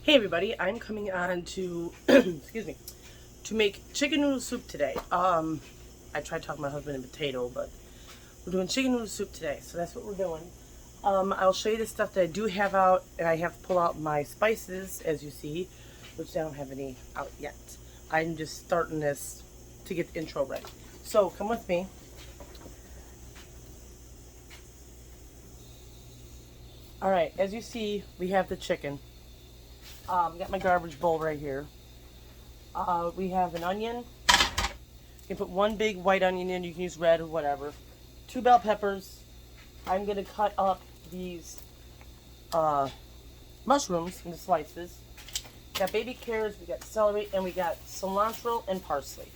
Hey everybody, I'm coming on to, excuse me, to make chicken noodle soup today. I tried talking my husband in potato, but we're doing chicken noodle soup today, so that's what we're doing. I'll show you the stuff that I do have out, and I have to pull out my spices, as you see, which I don't have any out yet. I'm just starting this to get the intro ready. So, come with me. Alright, as you see, we have the chicken. Got my garbage bowl right here. We have an onion. You can put one big white onion in. You can use red or whatever. 2 bell peppers. I'm going to cut up these mushrooms into slices. Got baby carrots. We got celery. And we got cilantro and parsley.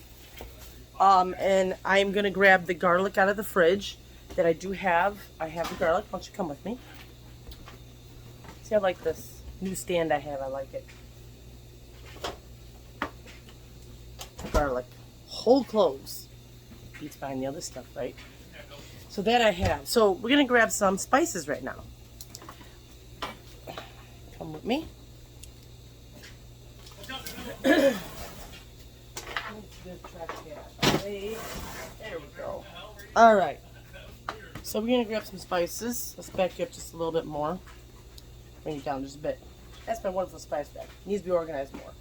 And I'm going to grab the garlic out of the fridge that I do have. I have the garlic. Why don't you come with me? See, I like this new stand I have. I like it. Garlic. Whole cloves. Beats buying the other stuff, right? So that I have. So we're going to grab some spices right now. Come with me. There we go. Alright. So we're going to grab some spices. Let's back you up just a little bit more. Bring it down just a bit. That's my wonderful spice bag. Needs to be organized more.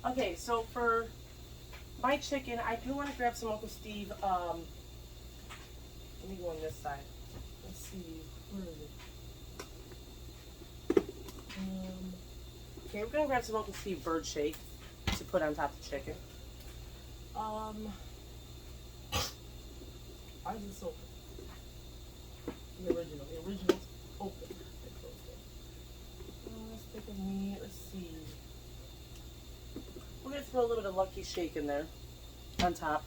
Okay, so for my chicken, I do want to grab some Uncle Steve. Let me go on this side. Let's see. Where is it? Okay, we're going to grab some Uncle Steve bird shake to put on top of the chicken. Why is this open? The original's open. Stick with me. Let's see. We're going to throw a little bit of Lucky Shake in there on top.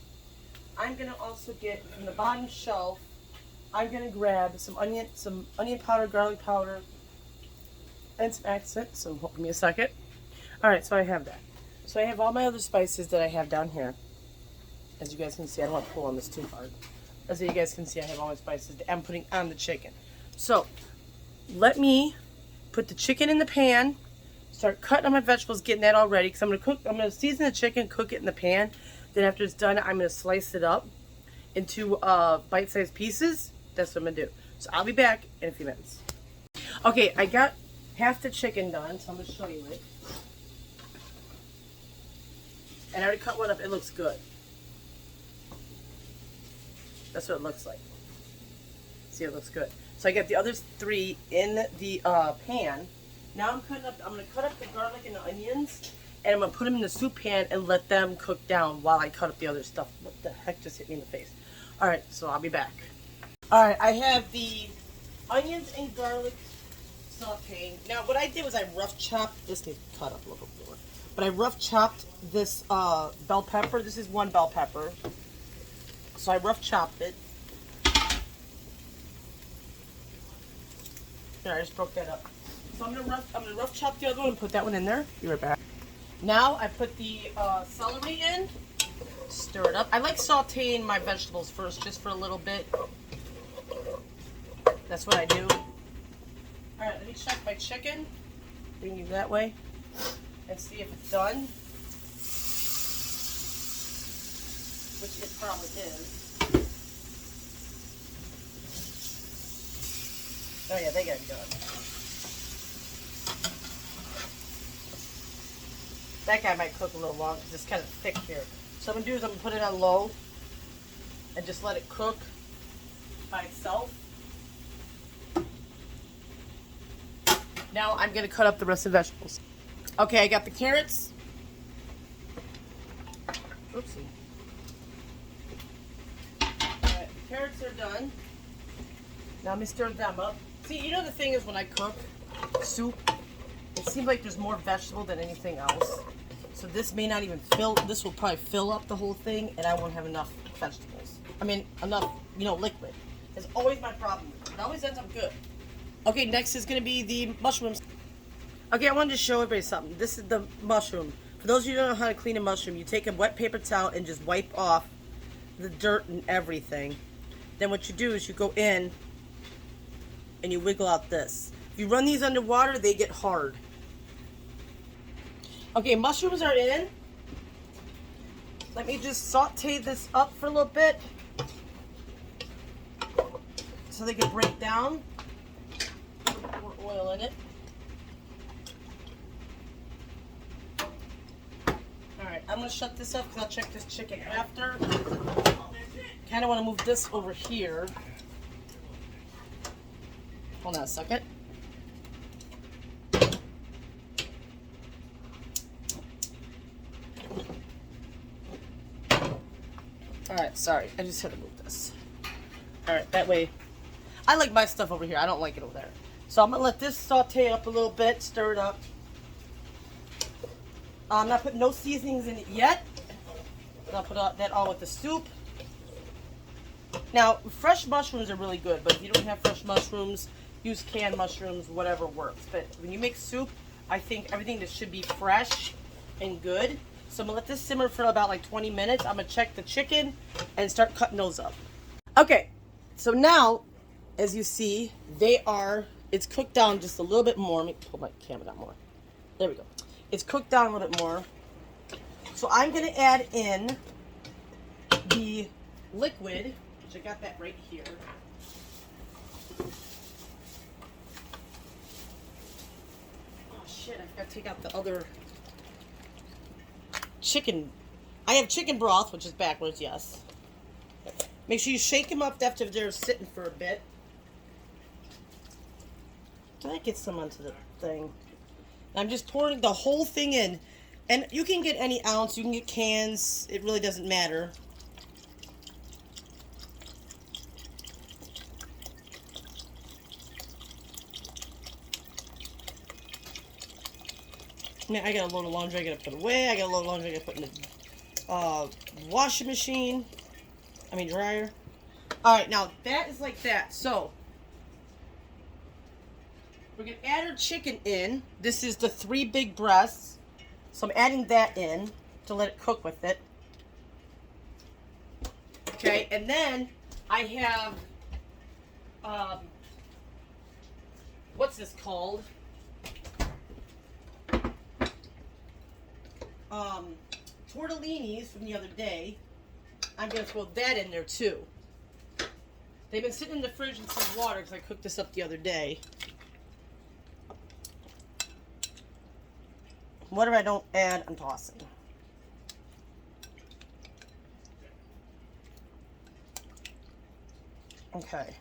I'm going to also get from the bottom shelf, I'm going to grab some onion powder, garlic powder, and some accent. So hold me a second. Alright, so I have that. So I have all my other spices that I have down here. As you guys can see, I don't want to pull on this too hard. As you guys can see, I have all my spices that I'm putting on the chicken. So, let me put the chicken in the pan, start cutting on my vegetables, getting that all ready, because I'm going to season the chicken, cook it in the pan. Then after it's done, I'm going to slice it up into bite-sized pieces. That's what I'm going to do. So I'll be back in a few minutes. Okay, I got half the chicken done, so I'm going to show you it. And I already cut one up. It looks good. That's what it looks like. See, it looks good. So I got the other 3 in the pan. Now I'm going to cut up the garlic and the onions, and I'm going to put them in the soup pan and let them cook down while I cut up the other stuff. What the heck just hit me in the face? Alright, so I'll be back. Alright, I have the onions and garlic sauteing. Now what I did was I rough chopped, this needs to cut up a little more, but I rough chopped this bell pepper. This is 1 bell pepper. So I rough chopped it. There, I just broke that up. So I'm gonna rough chop the other one and put that one in there. Be right back. Now I put the celery in. Stir it up. I like sauteing my vegetables first, just for a little bit. That's what I do. All right, let me check my chicken. Bring you that way, and see if it's done. Which it probably is. Oh yeah, they gotta be done. That guy might cook a little long because it's kind of thick here. So what I'm gonna do is I'm gonna put it on low and just let it cook by itself. Now I'm gonna cut up the rest of the vegetables. Okay, I got the carrots. Oopsie. Alright, the carrots are done. Now I'm gonna stir them up. See, you know the thing is when I cook soup, it seems like there's more vegetable than anything else. So this may not even this will probably fill up the whole thing, and I won't have enough vegetables. I mean, enough, liquid. It's always my problem. It always ends up good. Okay, next is gonna be the mushrooms. Okay, I wanted to show everybody something. This is the mushroom. For those of you who don't know how to clean a mushroom, you take a wet paper towel and just wipe off the dirt and everything. Then what you do is you go in and you wiggle out this. If you run these underwater, they get hard. Okay, mushrooms are in. Let me just saute this up for a little bit so they can break down. More oil in it. Alright, I'm going to shut this up because I'll check this chicken after. Kind of want to move this over here. Hold on a second. Alright, sorry. I just had to move this. Alright, that way. I like my stuff over here. I don't like it over there. So I'm going to let this saute up a little bit. Stir it up. I'm not putting no seasonings in it yet. I'll put that all with the soup. Now, fresh mushrooms are really good. But if you don't have fresh mushrooms, use canned mushrooms. Whatever works. But when you make soup, I think everything that should be fresh and good. So I'm going to let this simmer for about like 20 minutes. I'm going to check the chicken and start cutting those up. Okay, so now, as you see, it's cooked down just a little bit more. Let me pull my camera down more. There we go. It's cooked down a little bit more. So I'm going to add in the liquid, which I got that right here. Oh shit, I forgot to take out the other chicken. I have chicken broth, which is backwards, yes. Make sure you shake them up after they're sitting for a bit. That gets some onto the thing. I'm just pouring the whole thing in. And you can get any ounce, you can get cans, it really doesn't matter. Man, I got a load of laundry I gotta put away. I got a load of laundry I gotta put in the washing machine. Dryer. Alright, now that is like that. So, we're gonna add our chicken in. This is the 3 big breasts. So I'm adding that in to let it cook with it. Okay, and then I have, what's this called? Tortellinis from the other day. I'm going to throw that in there too. They've been sitting in the fridge in some water because I cooked this up the other day. Whatever I don't add, I'm tossing. Okay.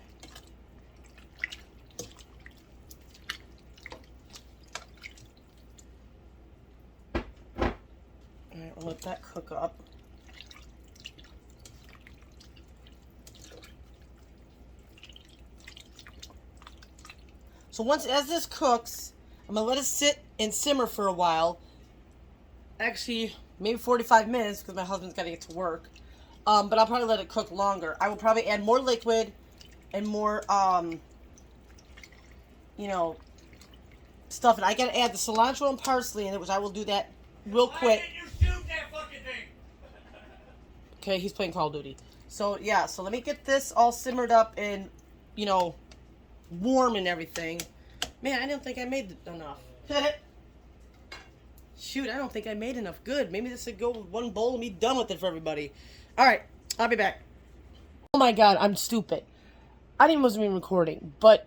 Alright, we'll let that cook up. So as this cooks, I'm going to let it sit and simmer for a while. Actually, maybe 45 minutes because my husband's got to get to work. But I'll probably let it cook longer. I will probably add more liquid and more, stuff. And I got to add the cilantro and parsley in it, which I will do that real quick. Why didn't you shoot that fucking thing? Okay, he's playing Call of Duty. So, yeah, so let me get this all simmered up and, warm and everything. Man, I don't think I made enough. Shoot, I don't think I made enough. Good. Maybe this would go with one bowl and be done with it for everybody. Alright, I'll be back. Oh my god, I'm stupid. Wasn't even recording. But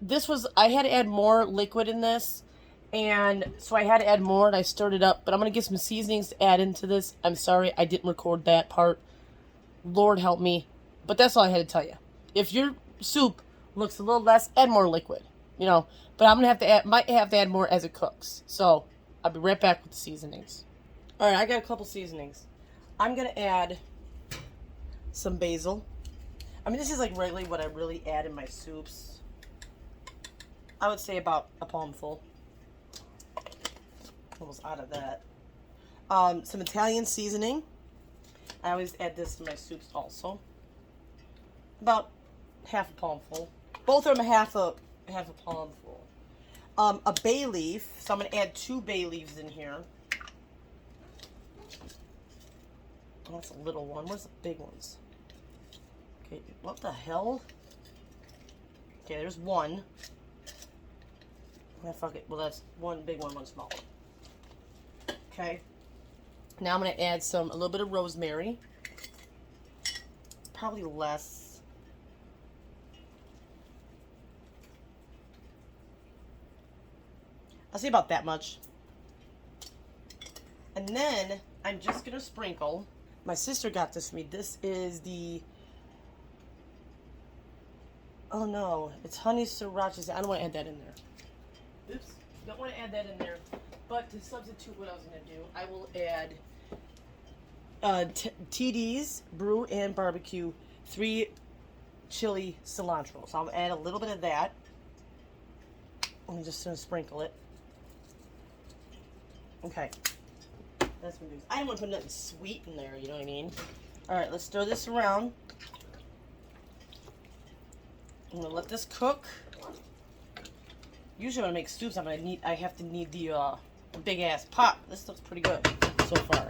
I had to add more liquid in this. And so I had to add more and I stirred it up. But I'm going to get some seasonings to add into this. I'm sorry, I didn't record that part. Lord help me. But that's all I had to tell you. If your soup looks a little less, add more liquid. But I'm going to might have to add more as it cooks. So, I'll be right back with the seasonings. Alright, I got a couple seasonings. I'm going to add some basil. This is like really what I really add in my soups. I would say about a palmful. Almost out of that. Some Italian seasoning. I always add this in my soups also. About half a palmful. Both of them half a palmful. A bay leaf. So I'm going to add 2 bay leaves in here. Oh, that's a little one. Where's the big ones? Okay, what the hell? Okay, there's one. Ah, fuck it. Well, that's one big one, one small one. Okay. Now I'm going to add a little bit of rosemary. Probably less. I'll say about that much. And then I'm just going to sprinkle. My sister got this for me. This is the... Oh no, it's honey sriracha. I don't want to add that in there. Oops, don't want to add that in there. But to substitute what I was going to do, I will add TD's Brew and Barbecue 3 chili cilantro. So I'll add a little bit of that. I'm just going to sprinkle it. Okay. That's what it is. I don't want to put nothing sweet in there, you know what I mean? Alright, let's stir this around. I'm gonna let this cook. Usually when I make soups, I have to need the big ass pot. This looks pretty good so far.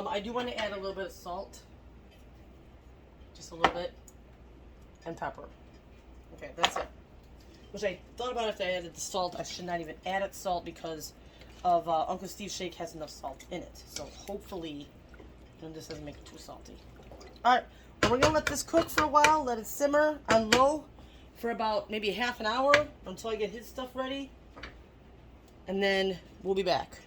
I do want to add a little bit of salt, just a little bit, and pepper. Okay, that's it. Which I thought about if I added the salt, I should not even add it salt because of Uncle Steve's shake has enough salt in it. So hopefully, this doesn't make it too salty. All right. We're going to let this cook for a while, let it simmer on low for about maybe half an hour until I get his stuff ready. And then we'll be back.